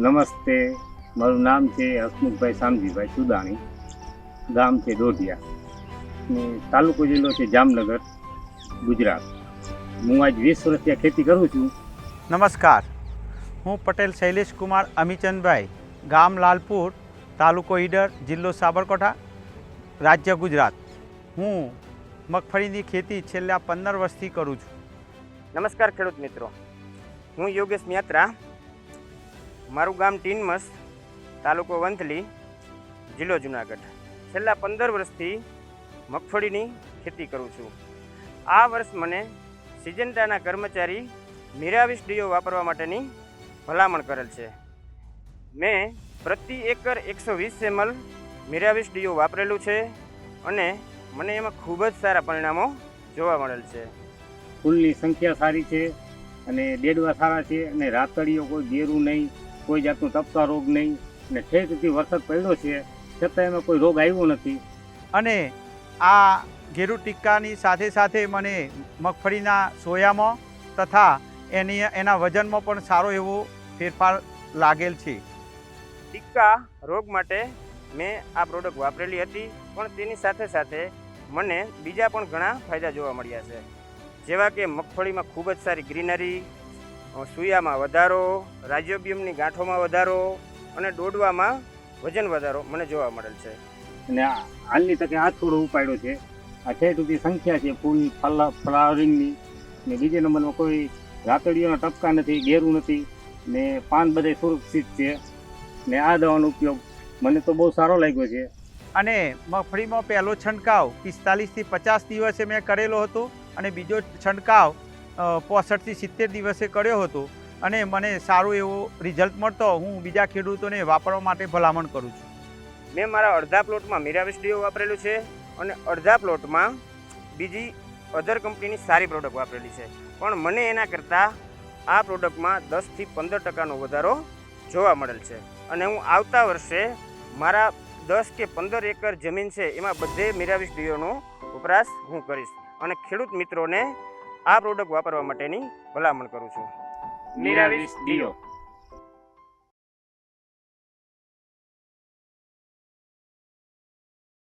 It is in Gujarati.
નમસ્તે, મારું નામ છે હસમુખભાઈ શામજીભાઈ સુદાણી, ગામ છે દોઢિયા ને તાલુકો જિલ્લો છે જામનગર, ગુજરાત. હું આજ 20 વર્ષથી આ ખેતી કરું છું. નમસ્કાર, હું પટેલ શૈલેષ કુમાર અમીચંદભાઈ, ગામ લાલપુર, તાલુકો ઈડર, જિલ્લો સાબરકાંઠા, રાજ્ય ગુજરાત. હું મગફળીની ખેતી છેલ્લા 15 વર્ષથી કરું છું. નમસ્કાર ખેડૂત મિત્રો, હું યોગેશ મ્યાત્રા, મારું ગામ ટીનમસ, તાલુકો વંથલી, જિલ્લો જુનાગઢ. છેલ્લા 15 વર્ષથી મગફળીની ખેતી કરું છું. આ વર્ષ મને સિજન્ટાના કર્મચારી મિરાવિસ ડીઓ વાપરવા માટેની ભલામણ કરેલ છે. મેં પ્રતિ એકર 120 ml મિરાવિસ ડીઓ વાપરેલું છે અને મને એમાં ખૂબ જ સારા પરિણામો જોવા મળેલ છે. ફૂલની સંખ્યા સારી છે અને ડેડવા સારા છે અને રાતડીઓ કોઈ ઘેરું નહીં, કોઈ જાતનો તપકા રોગ નહીં અને ઠેર સુધી વરસાદ પડ્યો છે છતાં એમાં કોઈ રોગ આવ્યો નથી. અને આ ઘેરુ ટીક્કાની સાથે સાથે મને મગફળીના સોયામાં તથા એના વજનમાં પણ સારો એવો ફેરફાર લાગેલ છે. ટીક્કા રોગ માટે મેં આ પ્રોડક્ટ વાપરેલી હતી, પણ તેની સાથે સાથે મને બીજા પણ ઘણા ફાયદા જોવા મળ્યા છે. જેવા કે મગફળીમાં ખૂબ જ સારી ગ્રીનરી, સૂયામાં વધારો, રાઇઝોબિયમની ગાંઠોમાં વધારો અને ડોડવામાં વજન વધારો મને જોવા મળેલ છે. અને હાલની તકે આ થોડો ઉપાડ્યો છે. આ ઠેર સુધી સંખ્યા છે ફૂલ ફ્લાવરિંગની ને બીજા નંબરમાં કોઈ રાતડીઓના ટપકા નથી, ઘેરું નથી ને પાન બધે સુરક્ષિત છે ને આ દવાનો ઉપયોગ મને તો બહુ સારો લાગ્યો છે. અને મગફળીમાં પહેલો છંટકાવ 45 થી 50 દિવસે મેં કરેલો હતો અને બીજો છંટકાવ 65 થી 70 દિવસે કર્યો હતો અને મને સારું એવો રિઝલ્ટ મળતો હું બીજા ખેડૂતોને વાપરવા માટે ભલામણ કરું છું. મેં મારા અડધા પ્લોટમાં મિરાવિસ ડીઓ વાપરેલું છે અને અડધા પ્લોટમાં બીજી અધર કંપનીની સારી પ્રોડક્ટ વાપરેલી છે, પણ મને એના કરતાં આ પ્રોડક્ટમાં 10 થી 15% વધારો જોવા મળેલ છે. અને હું આવતા વર્ષે મારા 10 કે 15 એકર જમીન છે એમાં બધે મિરાવિસ ડીઓનો વપરાશ હું કરીશ અને ખેડૂત મિત્રોને આ પ્રોડક્ટ વાપરવા માટેની ભલામણ કરું છું. મિરાવિસ ડીઓ.